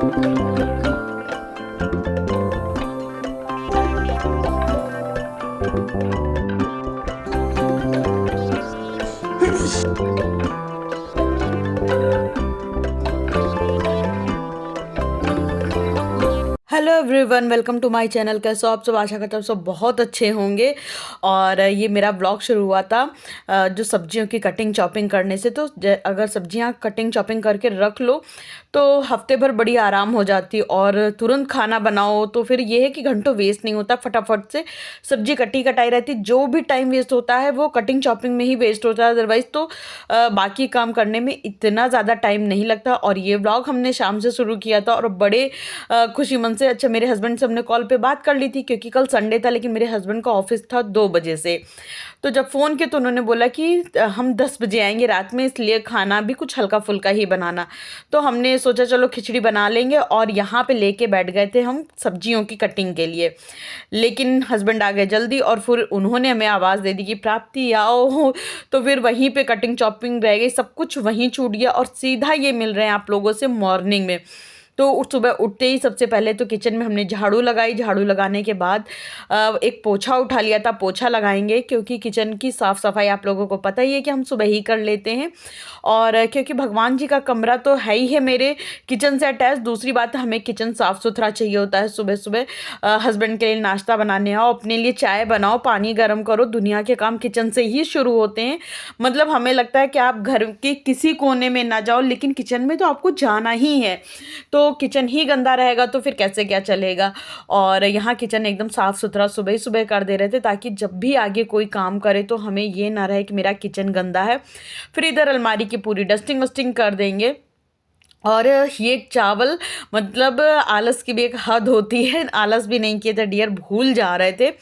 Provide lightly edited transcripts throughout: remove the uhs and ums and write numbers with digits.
Hello everyone, welcome to my channel. कैसे हो आप सब? आशा करता हूँ सब बहुत अच्छे होंगे। और ये मेरा ब्लॉग शुरू हुआ था जो सब्जियों की कटिंग चॉपिंग करने से। तो अगर सब्जियां कटिंग चॉपिंग करके रख लो तो हफ्ते भर बड़ी आराम हो जाती, और तुरंत खाना बनाओ तो फिर ये है कि घंटों वेस्ट नहीं होता, फटाफट से सब्जी कटी कटाई रहती। जो भी टाइम वेस्ट होता है वो कटिंग चॉपिंग में ही वेस्ट होता है, अदरवाइज तो बाकी काम करने में इतना ज़्यादा टाइम नहीं लगता। और ये ब्लॉग हमने शाम से शुरू किया था और बड़े खुशी मन से। अच्छा, मेरे हस्बैंड से हमने कॉल पे बात कर ली थी क्योंकि कल संडे था, लेकिन मेरे हस्बैंड का ऑफिस था 2 बजे से। तो जब फ़ोन किया तो उन्होंने बोला कि हम 10 बजे आएंगे रात में, इसलिए खाना भी कुछ हल्का फुल्का ही बनाना। तो हमने सोचा चलो खिचड़ी बना लेंगे, और यहाँ पे लेके बैठ गए थे हम सब्जियों की कटिंग के लिए। लेकिन हस्बैंड आ गए जल्दी और फिर उन्होंने हमें आवाज़ दे दी कि प्राप्ति आओ। तो फिर वहीं पे कटिंग चॉपिंग रह गई, सब कुछ वहीं छूट गया, और सीधा ये मिल रहे हैं आप लोगों से मॉर्निंग में। तो सुबह उठते ही सबसे पहले तो किचन में हमने झाड़ू लगाई। झाड़ू लगाने के बाद एक पोछा उठा लिया था, पोछा लगाएंगे क्योंकि किचन की साफ़ सफाई आप लोगों को पता ही है कि हम सुबह ही कर लेते हैं। और क्योंकि भगवान जी का कमरा तो है ही है मेरे किचन से अटैच। दूसरी बात, हमें किचन साफ़ सुथरा चाहिए होता है। सुबह सुबह हस्बैंड के लिए नाश्ता बनाने आओ, अपने लिए चाय बनाओ, पानी गर्म करो, दुनिया के काम किचन से ही शुरू होते हैं। मतलब हमें लगता है कि आप घर के किसी कोने में ना जाओ, लेकिन किचन में तो आपको जाना ही है। तो किचन ही गंदा रहेगा तो फिर कैसे क्या चलेगा। और यहाँ किचन एकदम साफ़ सुथरा सुबह ही सुबह कर दे रहे थे, ताकि जब भी आगे कोई काम करे तो हमें ये ना रहे कि मेरा किचन गंदा है। फिर इधर अलमारी की पूरी डस्टिंग वस्टिंग कर देंगे। और ये चावल, मतलब आलस की भी एक हद होती है, आलस भी नहीं किए थे डियर, भूल जा रहे थे।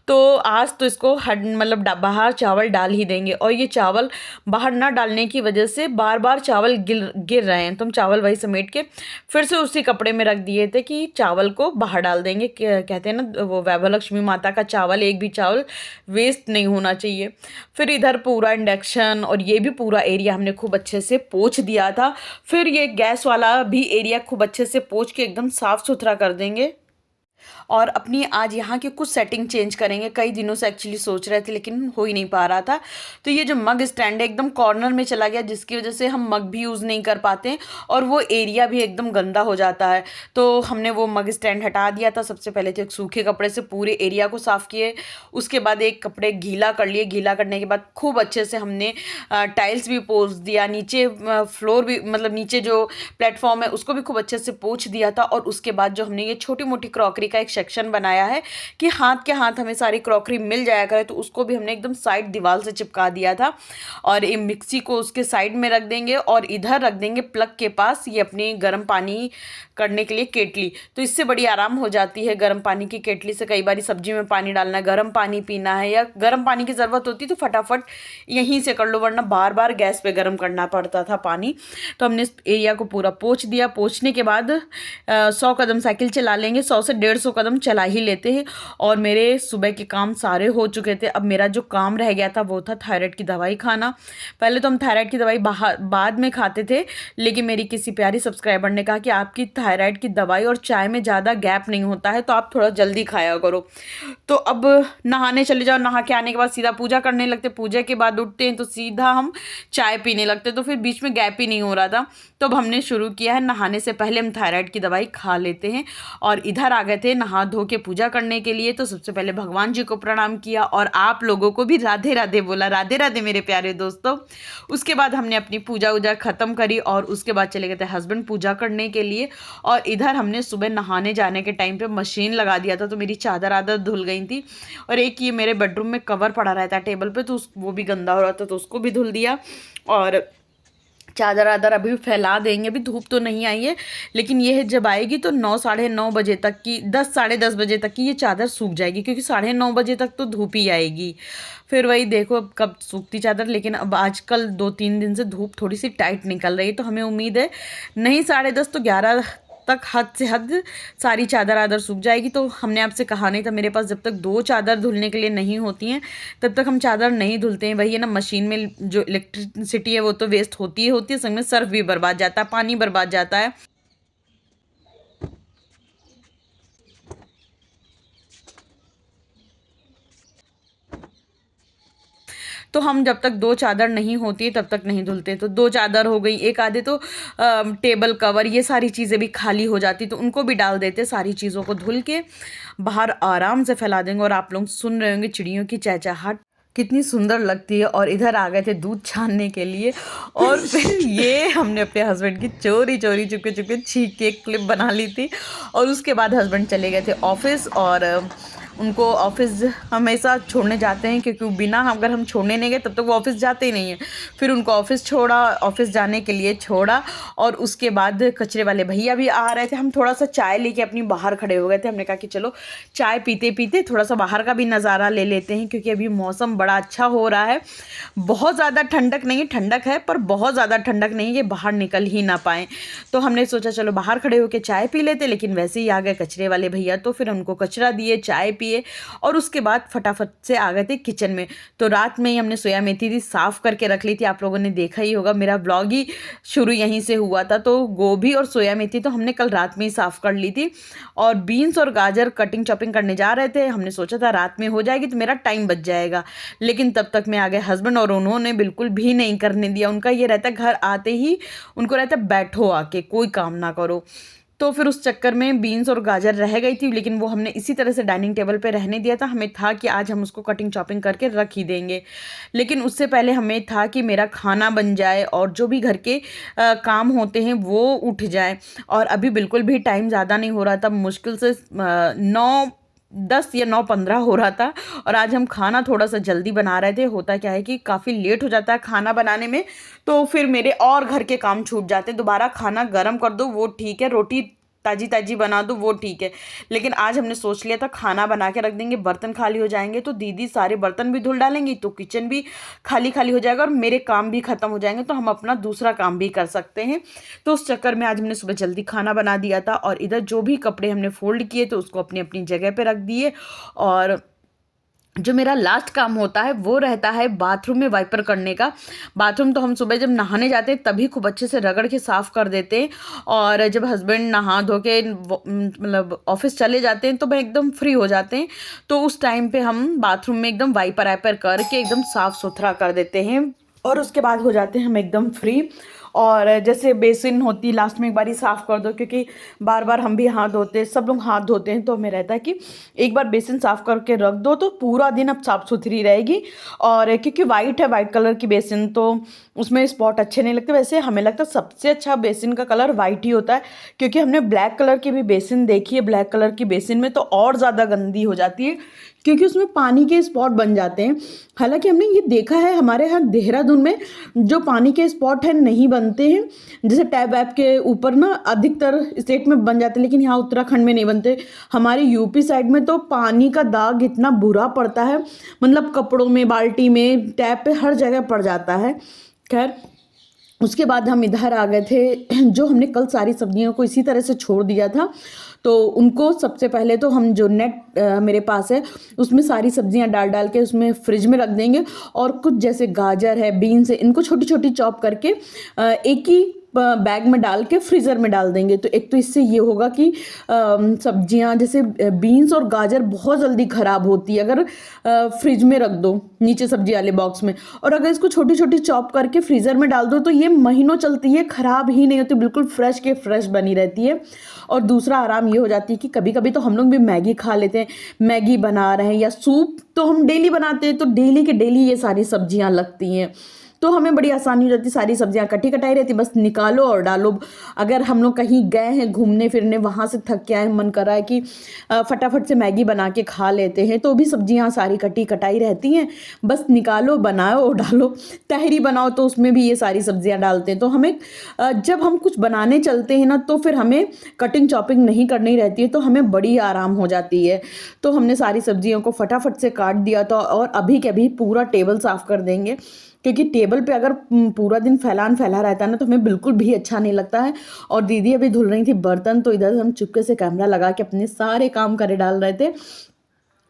तो आज तो इसको हड मतलब बाहर चावल डाल ही देंगे। और ये चावल बाहर ना डालने की वजह से बार बार चावल गिर गिर रहे हैं, तो हम चावल वही समेट के फिर से उसी कपड़े में रख दिए थे कि चावल को बाहर डाल देंगे। कहते हैं ना वो वैभव लक्ष्मी माता का चावल, एक भी चावल वेस्ट नहीं होना चाहिए। फिर इधर पूरा इंडक्शन और ये भी पूरा एरिया हमने खूब अच्छे से पोंछ दिया था। फिर ये गैस वाला भी एरिया खूब अच्छे से पोंछ के एकदम साफ़ सुथरा कर देंगे। और अपनी आज यहाँ की कुछ सेटिंग चेंज करेंगे। कई दिनों से एक्चुअली सोच रहे थे लेकिन हो ही नहीं पा रहा था। तो ये जो मग स्टैंड है एकदम कॉर्नर में चला गया, जिसकी वजह से हम मग भी यूज़ नहीं कर पाते और वो एरिया भी एकदम गंदा हो जाता है। तो हमने वो मग स्टैंड हटा दिया था। सबसे पहले तो एक सूखे कपड़े से पूरे एरिया को साफ़ किए, उसके बाद एक कपड़े गीला कर लिए। गीला करने के बाद खूब अच्छे से हमने टाइल्स भी पोंछ दिया, नीचे फ्लोर भी, मतलब नीचे जो प्लेटफॉर्म है उसको भी खूब अच्छे से पोंछ दिया था। और उसके बाद जो हमने ये छोटी मोटी क्रॉकरी का एक सेक्शन बनाया है कि हाथ के हाथ हमें सारी क्रॉकरी मिल जाया करे, तो उसको भी हमने एकदम साइड दीवार से चिपका दिया था। और ये मिक्सी को उसके साइड में रख देंगे और इधर रख देंगे प्लग के पास ये अपनी गर्म पानी करने के लिए केटली। तो इससे बड़ी आराम हो जाती है गर्म पानी की केटली से। कई बार सब्जी में पानी डालना है, गर्म पानी पीना है या गर्म पानी की ज़रूरत होती तो फटाफट यहीं से कर लो, वरना बार बार गैस पे गर्म करना पड़ता था पानी। तो हमने इस एरिया को पूरा पोंछ दिया। पोंछने के बाद 100 कदम साइकिल चला लेंगे, 100 से 150 कदम चला ही लेते हैं। और मेरे सुबह के काम सारे हो चुके थे। अब मेरा जो काम रह गया था वो था थायराइड की दवाई खाना। पहले तो हम थायराइड की दवाई बाद में खाते थे, लेकिन मेरी किसी प्यारी सब्सक्राइबर ने कहा कि आपकी थायराइड की दवाई और चाय में ज़्यादा गैप नहीं होता है, तो आप थोड़ा जल्दी खाया करो। तो अब नहाने चले जाओ, नहा के आने के बाद सीधा पूजा करने लगते, पूजा के बाद उठते हैं तो सीधा हम चाय पीने लगते, तो फिर बीच में गैप ही नहीं हो रहा था। तो अब हमने शुरू किया है नहाने से पहले हम थायराइड की दवाई खा लेते हैं। और इधर आ गए थे नहा धो के पूजा करने के लिए। तो सबसे पहले भगवान जी को प्रणाम किया और आप लोगों को भी राधे राधे बोला, राधे राधे मेरे प्यारे दोस्तों। उसके बाद हमने अपनी पूजा वूजा ख़त्म करी और उसके बाद चले गए थे हस्बैंड पूजा करने के लिए। और इधर हमने सुबह नहाने जाने के टाइम पे मशीन लगा दिया था, तो मेरी चादर आदर धुल गई थी। और एक ये मेरे बेडरूम में कवर पड़ा रहता है टेबल पे, तो वो भी गंदा हो रहा था, तो उसको भी धुल दिया। और चादर आदर अभी फैला देंगे। अभी धूप तो नहीं आई है, लेकिन ये है जब आएगी तो 9 साढ़े 9 बजे तक की, 10 साढ़े 10 बजे तक की ये चादर सूख जाएगी, क्योंकि 9:30 बजे तक तो धूप ही आएगी। फिर वही देखो अब कब सूखती चादर। लेकिन अब आजकल 2-3 दिन से धूप थोड़ी सी टाइट निकल रही है, तो हमें उम्मीद है नहीं 10:30 तो 11 तक हद से हद सारी चादर आदर सूख जाएगी। तो हमने आपसे कहा नहीं था, मेरे पास जब तक 2 चादर धुलने के लिए नहीं होती हैं तब तक हम चादर नहीं धुलते हैं। वही है ना, मशीन में जो इलेक्ट्रिसिटी है वो तो वेस्ट होती है, संग में सर्फ भी बर्बाद जाता है, पानी बर्बाद जाता है। तो हम जब तक 2 चादर नहीं होती है तब तक नहीं धुलते। तो 2 चादर हो गई, एक आधे तो टेबल कवर, ये सारी चीज़ें भी खाली हो जाती तो उनको भी डाल देते। सारी चीज़ों को धुल के बाहर आराम से फैला देंगे। और आप लोग सुन रहे होंगे चिड़ियों की चहचहाट कितनी सुंदर लगती है। और इधर आ गए थे दूध छानने के लिए, और फिर ये हमने अपने हस्बैंड की चोरी चोरी चुपके चुपके छींक के एक क्लिप बना ली थी। और उसके बाद हस्बैंड चले गए थे ऑफिस, और उनको ऑफिस हमेशा छोड़ने जाते हैं, क्योंकि बिना अगर हम छोड़ने नहीं गए तब तक वो ऑफिस जाते ही नहीं हैं। फिर उनको ऑफिस छोड़ा, ऑफिस जाने के लिए छोड़ा, और उसके बाद कचरे वाले भैया भी आ रहे थे। हम थोड़ा सा चाय लेके अपनी बाहर खड़े हो गए थे। हमने कहा कि चलो चाय पीते पीते थोड़ा सा बाहर का भी नज़ारा ले लेते हैं, क्योंकि अभी मौसम बड़ा अच्छा हो रहा है। बहुत ज़्यादा ठंडक नहीं है, ठंडक है पर बहुत ज़्यादा ठंडक नहीं है, बाहर निकल ही ना पाएँ। तो हमने सोचा चलो बाहर खड़े होकर चाय पी लेते, लेकिन वैसे ही आ गए कचरे वाले भैया। तो फिर उनको कचरा दिए, चाय पिए, और उसके बाद फटाफट से आ गए थे किचन में। तो रात में ही हमने सोया मेथी थी साफ़ करके रख ली थी। आप लोगों ने देखा ही होगा, मेरा ब्लॉग ही शुरू यहीं से हुआ था। तो गोभी और सोया मेथी तो हमने कल रात में ही साफ़ कर ली थी। और बीन्स और गाजर कटिंग चॉपिंग करने जा रहे थे। हमने सोचा था रात में हो जाएगी तो मेरा टाइम बच जाएगा, लेकिन तब तक में आ गए हस्बैंड, और उन्होंने बिल्कुल भी नहीं करने दिया। उनका ये रहता है घर आते ही उनको रहता है बैठो आके, कोई काम ना करो। तो फिर उस चक्कर में बीन्स और गाजर रह गई थी, लेकिन वो हमने इसी तरह से डाइनिंग टेबल पे रहने दिया था। हमें था कि आज हम उसको कटिंग चॉपिंग करके रख ही देंगे, लेकिन उससे पहले हमें था कि मेरा खाना बन जाए और जो भी घर के काम होते हैं वो उठ जाए। और अभी बिल्कुल भी टाइम ज़्यादा नहीं हो रहा था, मुश्किल से 9:10 या 9:15 हो रहा था। और आज हम खाना थोड़ा सा जल्दी बना रहे थे। होता क्या है कि काफ़ी लेट हो जाता है खाना बनाने में, तो फिर मेरे और घर के काम छूट जाते हैं। दोबारा खाना गर्म कर दो वो ठीक है, रोटी ताजी ताजी बना दो वो ठीक है, लेकिन आज हमने सोच लिया था खाना बना के रख देंगे, बर्तन खाली हो जाएंगे तो दीदी सारे बर्तन भी धुल डालेंगी, तो किचन भी खाली खाली हो जाएगा और मेरे काम भी ख़त्म हो जाएंगे, तो हम अपना दूसरा काम भी कर सकते हैं। तो उस चक्कर में आज हमने सुबह जल्दी खाना बना दिया था। और इधर जो भी कपड़े हमने फोल्ड किए तो उसको अपनी अपनी जगह पर रख दिए। और जो मेरा लास्ट काम होता है वो रहता है बाथरूम में वाइपर करने का। बाथरूम तो हम सुबह जब नहाने जाते हैं तभी खूब अच्छे से रगड़ के साफ़ कर देते हैं, और जब हस्बैंड नहा धो के मतलब ऑफिस चले जाते हैं तो वह एकदम फ्री हो जाते हैं, तो उस टाइम पे हम बाथरूम में एकदम वाइपर वाइपर करके एकदम साफ़ सुथरा कर देते हैं, और उसके बाद हो जाते हैं हम एकदम फ्री। और जैसे बेसिन होती लास्ट में एक बार ही साफ़ कर दो, क्योंकि बार बार हम भी हाथ धोते हैं, सब लोग हाथ धोते हैं, तो हमें रहता है कि एक बार बेसिन साफ़ करके रख दो तो पूरा दिन अब साफ़ सुथरी रहेगी। और क्योंकि वाइट है, वाइट कलर की बेसिन, तो उसमें स्पॉट अच्छे नहीं लगते। वैसे हमें लगता है सबसे अच्छा बेसिन का कलर वाइट ही होता है, क्योंकि हमने ब्लैक कलर की भी बेसिन देखी है। ब्लैक कलर की बेसिन में तो और ज़्यादा गंदी हो जाती है, क्योंकि उसमें पानी के स्पॉट बन जाते हैं। हालांकि हमने ये देखा है हमारे यहाँ देहरादून में जो पानी के स्पॉट है नहीं बनते हैं, जैसे टैब ऐप के ऊपर ना अधिकतर स्टेट में बन जाते हैं, लेकिन यहाँ उत्तराखंड में नहीं बनते। हमारे यूपी साइड में तो पानी का दाग इतना बुरा पड़ता है, मतलब कपड़ों में, बाल्टी में, टैप पे हर जगह पड़ जाता है। खैर उसके बाद हम इधर आ गए थे। जो हमने कल सारी सब्जियों को इसी तरह से छोड़ दिया था, तो उनको सबसे पहले तो हम जो नेट मेरे पास है उसमें सारी सब्जियां डाल डाल के उसमें फ्रिज में रख देंगे। और कुछ जैसे गाजर है, बीन्स है, इनको छोटी छोटी चॉप करके एक ही बैग में डाल के फ्रीज़र में डाल देंगे। तो एक तो इससे ये होगा कि सब्जियां जैसे बीन्स और गाजर बहुत जल्दी ख़राब होती है अगर फ्रिज में रख दो नीचे सब्जी वाले बॉक्स में, और अगर इसको छोटी छोटी चॉप करके फ्रीज़र में डाल दो तो ये महीनों चलती है, ख़राब ही नहीं होती, बिल्कुल फ्रेश के फ्रेश बनी रहती है। और दूसरा आराम ये हो जाती है कि कभी कभी तो हम लोग भी मैगी खा लेते हैं, मैगी बना रहे हैं या सूप तो हम डेली बनाते हैं, तो डेली के डेली ये सारी सब्जियां लगती हैं, तो हमें बड़ी आसानी हो जाती, सारी सब्जियां कटी कटाई रहती, बस निकालो और डालो। अगर हम लोग कहीं गए हैं घूमने फिरने, वहाँ से थक के आए, मन कर रहा है कि फटाफट से मैगी बना के खा लेते हैं, तो भी सब्जियां सारी कटी कटाई रहती हैं, बस निकालो, बनाओ और डालो। तहरी बनाओ तो उसमें भी ये सारी सब्जियां डालते हैं। तो हमें जब हम कुछ बनाने चलते हैं ना तो फिर हमें कटिंग चॉपिंग नहीं करनी रहती है, तो हमें बड़ी आराम हो जाती है। तो हमने सारी सब्जियों को फटाफट से काट दिया था, और अभी के अभी पूरा टेबल साफ़ कर देंगे, क्योंकि टेबल पे अगर पूरा दिन फैला रहता है ना तो हमें बिल्कुल भी अच्छा नहीं लगता है। और दीदी अभी धुल रही थी बर्तन, तो इधर हम चुपके से कैमरा लगा के अपने सारे काम करे डाल रहे थे।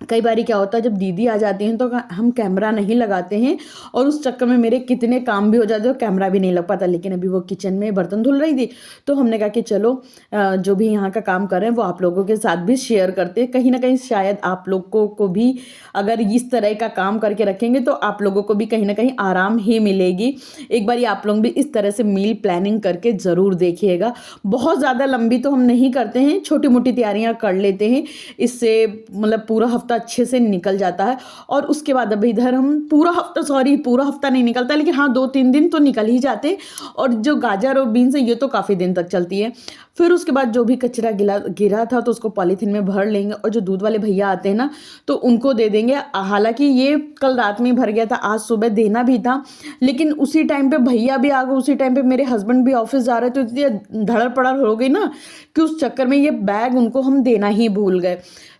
कई बारी क्या होता है जब दीदी आ जाती हैं तो हम कैमरा नहीं लगाते हैं और उस चक्कर में मेरे कितने काम भी हो जाते हैं और कैमरा भी नहीं लग पाता। लेकिन अभी वो किचन में बर्तन धुल रही थी तो हमने कहा कि चलो जो भी यहाँ का काम कर रहे हैं वो आप लोगों के साथ भी शेयर करते हैं। कहीं ना कहीं शायद आप लोगों को भी अगर इस तरह का काम करके रखेंगे तो आप लोगों को भी कहीं ना कहीं आराम ही मिलेगी। एक बार आप लोग भी इस तरह से मील प्लानिंग करके ज़रूर देखिएगा। बहुत ज़्यादा लंबी तो हम नहीं करते हैं, छोटी मोटी तैयारियाँ कर लेते हैं, इससे मतलब पूरा हफ्ता अच्छे से निकल जाता है। और उसके बाद अब इधर हम पूरा हफ्ता नहीं निकलता, लेकिन हाँ 2-3 दिन तो निकल ही जाते। और जो गाजर और बीन्स है ये तो काफ़ी दिन तक चलती है। फिर उसके बाद जो भी कचरा गिरा था तो उसको पॉलीथीन में भर लेंगे और जो दूध वाले भैया आते हैं ना तो उनको दे देंगे। हालांकि ये कल रात में भर गया था, आज सुबह देना भी था, लेकिन उसी टाइम पे भैया भी आ गए, उसी टाइम पे मेरे हस्बैंड भी ऑफिस जा रहे थे, तो इतनी धड़ड़ पड़ड़ हो गई ना कि उस चक्कर में ये बैग उनको हम देना ही भूल गए।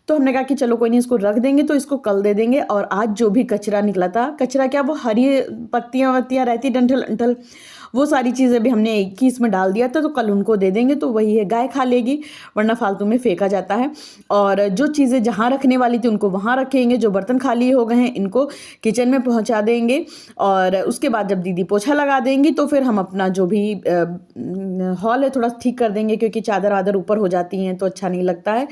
तो हमने कहा कि चलो कोई नहीं, इसको रख देंगे, तो इसको कल दे देंगे। और आज जो भी कचरा निकला था, कचरा क्या वो हरी पत्तियां वत्तियां रहती, डंठल अंठल, वो सारी चीज़ें भी हमने एक ही इसमें डाल दिया था, तो कल उनको दे देंगे। तो वही है, गाय खा लेगी, वरना फालतू में फेंका जाता है। और जो चीज़ें जहाँ रखने वाली थी उनको वहाँ रखेंगे, जो बर्तन खाली हो गए हैं इनको किचन में पहुँचा देंगे। और उसके बाद जब दीदी पोछा लगा देंगी तो फिर हम अपना जो भी हॉल है थोड़ा ठीक कर देंगे, क्योंकि चादर वादर ऊपर हो जाती हैं तो अच्छा नहीं लगता है।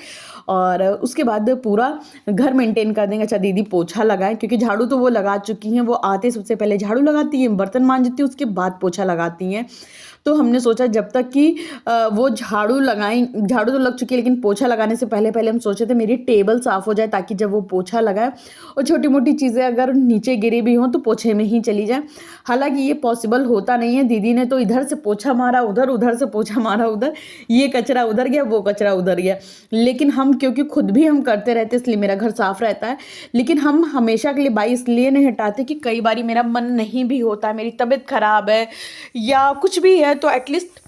और उसके बाद पूरा घर मेंटेन कर देंगे। अच्छा दीदी पोछा लगाएं, क्योंकि झाड़ू तो वो लगा चुकी हैं, वो आते सबसे पहले झाड़ू लगाती हैं, बर्तन मांजती हैं, उसके बाद पोछा लगाती हैं। तो हमने सोचा जब तक कि वो झाड़ू लगाएं, झाड़ू तो लग चुकी है, लेकिन पोछा लगाने से पहले पहले हम सोचे थे मेरी टेबल साफ़ हो जाए, ताकि जब वो पोछा लगाए और छोटी मोटी चीज़ें अगर नीचे गिरी भी हों तो पोछे में ही चली जाए। हालांकि ये पॉसिबल होता नहीं है। दीदी ने तो इधर से पोछा मारा उधर, उधर से पोछा मारा उधर, ये कचरा उधर गया, वो कचरा उधर गया। लेकिन हम क्योंकि खुद भी हम करते रहते इसलिए मेरा घर साफ रहता है। लेकिन हम हमेशा के लिए बाई इसलिए नहीं हटाते कि कई बार मेरा मन नहीं भी होता, मेरी तबीयत खराब है या कुछ भी है, तो एटलीस्ट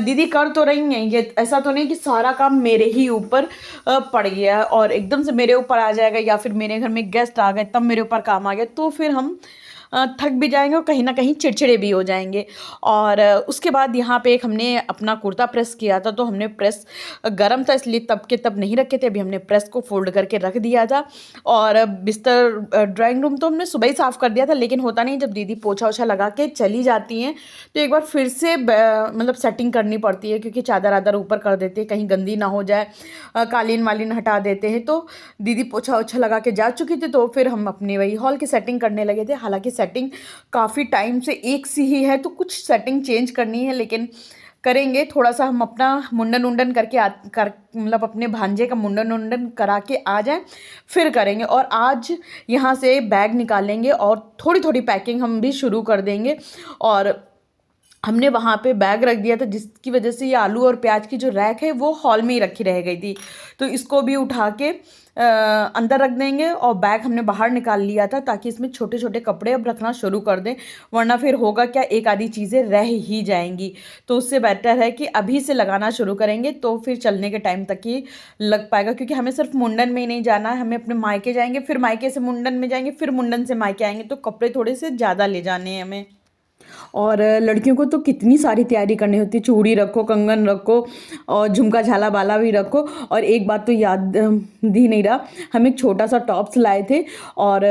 दीदी कर तो रही हैं। ये ऐसा तो नहीं कि सारा काम मेरे ही ऊपर पड़ गया और एकदम से मेरे ऊपर आ जाएगा, या फिर मेरे घर में गेस्ट आ गए तब मेरे ऊपर काम आ गया, तो फिर हम थक भी जाएंगे और कहीं ना कहीं चिड़चिड़े भी हो जाएंगे। और उसके बाद यहाँ पे एक हमने अपना कुर्ता प्रेस किया था, तो हमने प्रेस गर्म था इसलिए तब के तब नहीं रखे थे, अभी हमने प्रेस को फोल्ड करके रख दिया था। और बिस्तर ड्राइंग रूम तो हमने सुबह ही साफ़ कर दिया था, लेकिन होता नहीं, जब दीदी पोछा ओछा लगा के चली जाती हैं तो एक बार फिर से मतलब सेटिंग करनी पड़ती है, क्योंकि चादर आदर ऊपर कर देते हैं कहीं गंदी ना हो जाए, कालीन वालीन हटा देते हैं। तो दीदी पोछा ओछा लगा के जा चुकी थी, तो फिर हम अपनी वही हॉल की सेटिंग करने लगे थे। हालांकि सेटिंग काफ़ी टाइम से एक सी ही है, तो कुछ सेटिंग चेंज करनी है, लेकिन करेंगे। थोड़ा सा हम अपना मुंडन उंडन करके मतलब अपने भांजे का मुंडन उंडन करा के आ जाएं, फिर करेंगे। और आज यहाँ से बैग निकालेंगे और थोड़ी थोड़ी पैकिंग हम भी शुरू कर देंगे। और हमने वहाँ पे बैग रख दिया था, जिसकी वजह से ये आलू और प्याज की जो रैक है वो हॉल में ही रखी रह गई थी, तो इसको भी उठा के अंदर रख देंगे। और बैग हमने बाहर निकाल लिया था ताकि इसमें छोटे छोटे कपड़े अब रखना शुरू कर दें, वरना फिर होगा क्या, एक आधी चीज़ें रह ही जाएंगी। तो उससे बेटर है कि अभी से लगाना शुरू करेंगे, तो फिर चलने के टाइम तक ही लग पाएगा। क्योंकि हमें सिर्फ मुंडन में ही नहीं जाना है, हमें अपने मायके जाएंगे, फिर मायके से मुंडन में जाएंगे, फिर मुंडन से मायके आएंगे, तो कपड़े थोड़े से ज़्यादा ले जाने हैं हमें। और लड़कियों को तो कितनी सारी तैयारी करनी होती है, चूड़ी रखो, कंगन रखो और झुमका झाला बाला भी रखो। और एक बात तो याद दी नहीं रहा, हम एक छोटा सा टॉप्स लाए थे और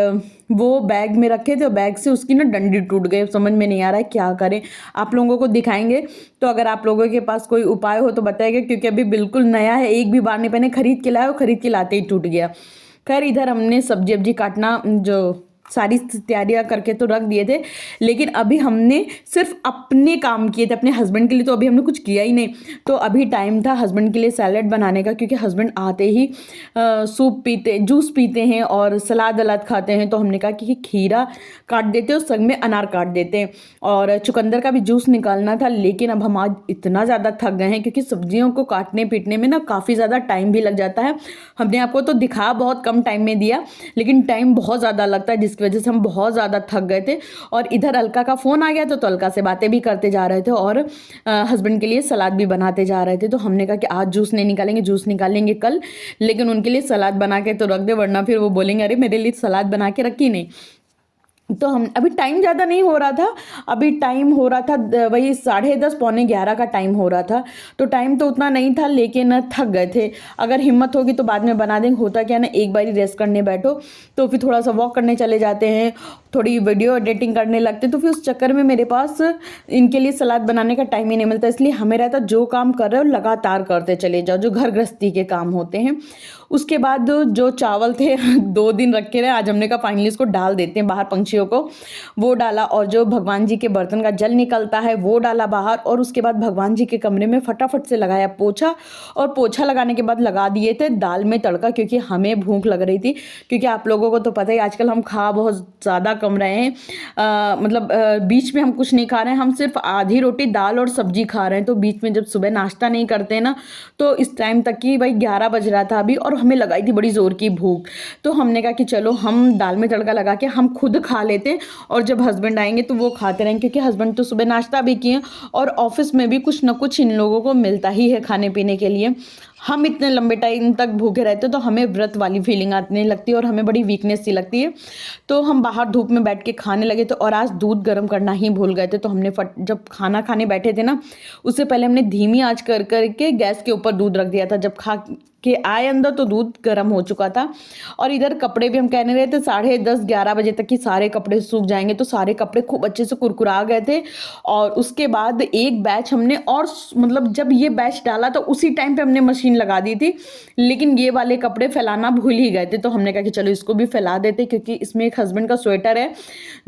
वो बैग में रखे थे, और बैग से उसकी ना डंडी टूट गई। समझ में नहीं आ रहा है क्या करें, आप लोगों को दिखाएंगे। तो अगर आप लोगों के पास कोई उपाय हो तो बताइएगा, क्योंकि अभी बिल्कुल नया है, एक भी बार नहीं पहने, खरीद के लाए और खरीद के लाते ही टूट गया। खैर इधर हमने सब्जी वब्जी काटना जो सारी तैयारियां करके तो रख दिए थे, लेकिन अभी हमने सिर्फ अपने काम किए थे, अपने हस्बैंड के लिए तो अभी हमने कुछ किया ही नहीं। तो अभी टाइम था हस्बैंड के लिए सैलेड बनाने का, क्योंकि हस्बैंड आते ही सूप पीते, जूस पीते हैं और सलाद वलाद खाते हैं। तो हमने कहा कि खीरा काट देते हैं और संग में अनार काट देते हैं, और चुकंदर का भी जूस निकालना था। लेकिन अब हम आज इतना ज़्यादा थक गए हैं, क्योंकि सब्जियों को काटने पीटने में ना काफ़ी ज़्यादा टाइम भी लग जाता है। हमने आपको तो दिखा बहुत कम टाइम में दिया, लेकिन टाइम बहुत ज़्यादा लगता है, जिसकी वजह से हम बहुत ज़्यादा थक गए थे। और इधर अलका का फ़ोन आ गया तो अलका से बातें भी करते जा रहे थे और हस्बैंड के लिए सलाद भी बनाते जा रहे थे। तो हमने कहा कि आज जूस नहीं निकालेंगे, जूस निकालेंगे कल, लेकिन उनके लिए सलाद बना के तो रख दे, वरना फिर वो बोलेंगे अरे मेरे लिए सलाद बना के रखी नहीं। तो हम अभी टाइम ज़्यादा नहीं हो रहा था, अभी टाइम हो रहा था वही 10:30 पौने 11 का टाइम हो रहा था। तो टाइम तो उतना नहीं था, लेकिन थक गए थे। अगर हिम्मत होगी तो बाद में बना देंगे। होता क्या है ना, एक बार ही रेस्ट करने बैठो तो फिर थोड़ा सा वॉक करने चले जाते हैं, थोड़ी वीडियो एडिटिंग करने लगते हैं, तो फिर उस चक्कर में मेरे पास इनके लिए सलाद बनाने का टाइम ही नहीं मिलता। इसलिए हमें रहता जो काम कर रहे हो लगातार करते चले जाओ, जो घर गृहस्थी के काम होते हैं। उसके बाद जो चावल थे 2 दिन रखे रहे, आज हमने कहा फाइनली इसको डाल देते हैं बाहर पंछियों को, वो डाला। और जो भगवान जी के बर्तन का जल निकलता है वो डाला बाहर। और उसके बाद भगवान जी के कमरे में फटाफट से लगाया पोछा, और पोछा लगाने के बाद लगा दिए थे दाल में तड़का, क्योंकि हमें भूख लग रही थी। क्योंकि आप लोगों को तो पता ही आजकल हम खा बहुत ज़्यादा कम रहे हैं, मतलब बीच में हम कुछ नहीं खा रहे हैं, हम सिर्फ आधी रोटी दाल और सब्जी खा रहे हैं। तो बीच में जब सुबह नाश्ता नहीं करते ना, तो इस टाइम तक कि भाई 11 बज रहा था अभी, और हमें लगाई थी बड़ी ज़ोर की भूख। तो हमने कहा कि चलो हम दाल में तड़का लगा के हम खुद खा लेते हैं, और जब हस्बैंड आएंगे तो वो खाते रहेंगे, क्योंकि हस्बैंड तो सुबह नाश्ता भी किए, और ऑफिस में भी कुछ ना कुछ इन लोगों को मिलता ही है खाने पीने के लिए। हम इतने लंबे टाइम तक भूखे रहते तो हमें व्रत वाली फीलिंग आने लगती है, और हमें बड़ी वीकनेस सी लगती है। तो हम बाहर धूप में बैठ के खाने लगे थे, और आज दूध गर्म करना ही भूल गए थे। तो हमने जब खाना खाने बैठे थे ना, उससे पहले हमने धीमी आंच कर करके गैस के ऊपर दूध रख दिया था। जब खा के आए अंदर तो दूध गर्म हो चुका था। और इधर कपड़े भी हम कहने रहे थे 10:30-11 बजे तक कि सारे कपड़े सूख जाएंगे, तो सारे कपड़े खूब अच्छे से कुरकुरा गए थे। और उसके बाद एक बैच हमने, और मतलब जब ये बैच डाला तो उसी टाइम पे हमने मशीन लगा दी थी, लेकिन ये वाले कपड़े फैलाना भूल ही गए थे। तो हमने कहा कि चलो इसको भी फैला देते, क्योंकि इसमें एक हस्बैंड का स्वेटर है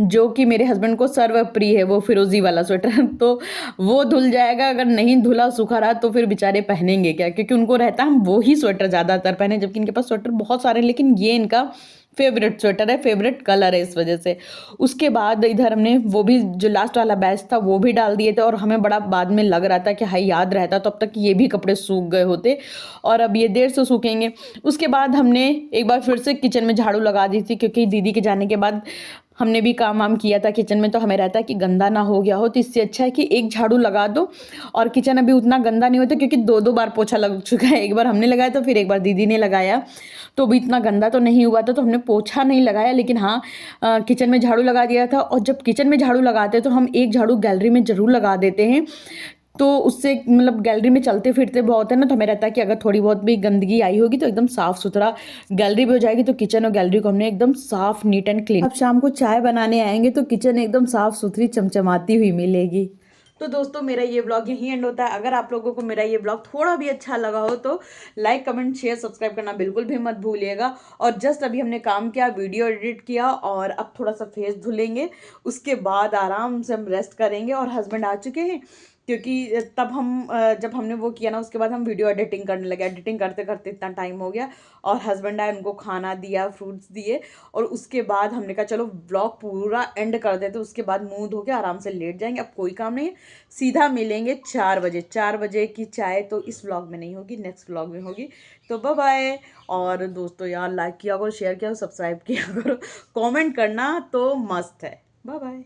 जो कि मेरे हस्बैंड को सर्व प्रिय है, वो फिरोजी वाला स्वेटर। तो वो धुल जाएगा, अगर नहीं धुला सूखा रहा तो फिर बेचारे पहनेंगे क्या, क्योंकि उनको रहता है हम वो ही स्वेटर ज़्यादातर पहने, जबकि इनके पास स्वेटर बहुत सारे हैं, लेकिन ये इनका फेवरेट स्वेटर है, फेवरेट कलर है, इस वजह से। उसके बाद इधर हमने वो भी जो लास्ट वाला बैच था वो भी डाल दिए थे, और हमें बड़ा बाद में लग रहा था कि हाई याद रहता तो अब तक ये भी कपड़े सूख गए होते, और अब ये देर से सूखेंगे। उसके बाद हमने एक बार फिर से किचन में झाड़ू लगा दी थी, क्योंकि दीदी के जाने के बाद हमने भी काम वाम किया था किचन में, तो हमें रहता है कि गंदा ना हो गया हो, तो इससे अच्छा है कि एक झाड़ू लगा दो। और किचन अभी उतना गंदा नहीं होता, क्योंकि 2-2 बार पोछा लग चुका है, एक बार हमने लगाया तो फिर एक बार दीदी ने लगाया, तो भी इतना गंदा तो नहीं हुआ था, तो हमने पोछा नहीं लगाया। लेकिन हाँ, किचन में झाड़ू लगा दिया था। और जब किचन में झाड़ू लगाते हैं तो हम एक झाड़ू गैलरी में ज़रूर लगा देते हैं, तो उससे मतलब गैलरी में चलते फिरते बहुत है ना, तो हमें रहता है कि अगर थोड़ी बहुत भी गंदगी आई होगी तो एकदम साफ़ सुथरा गैलरी भी हो जाएगी। तो किचन और गैलरी को हमने एकदम साफ़, नीट एंड क्लीन। अब शाम को चाय बनाने आएंगे तो किचन एकदम साफ़ सुथरी चमचमाती हुई मिलेगी। तो दोस्तों, मेरा ये व्लॉग यहीं एंड होता है। अगर आप लोगों को मेरा ये व्लॉग थोड़ा भी अच्छा लगा हो तो लाइक, कमेंट, शेयर, सब्सक्राइब करना बिल्कुल भी मत भूलिएगा। और जस्ट अभी हमने काम किया, वीडियो एडिट किया, और अब थोड़ा सा फेस धुलेंगे, उसके बाद आराम से हम रेस्ट करेंगे। और हस्बैंड आ चुके हैं, क्योंकि तब हम जब हमने वो किया ना, उसके बाद हम वीडियो एडिटिंग करने लगे। एडिटिंग करते करते इतना टाइम हो गया, और हस्बैंड आए, उनको खाना दिया, फ्रूट्स दिए, और उसके बाद हमने कहा चलो व्लॉग पूरा एंड कर देते, उसके बाद मुंह धो के आराम से लेट जाएंगे। अब कोई काम नहीं है, सीधा मिलेंगे 4 बजे। 4 बजे की चाय तो इस व्लॉग में नहीं होगी, नेक्स्ट व्लॉग में होगी। तो बाय बाय। और दोस्तों यार, लाइक किया करो, शेयर किया करो, सब्सक्राइब किया करो, कमेंट करना तो मस्त है। Bye bye.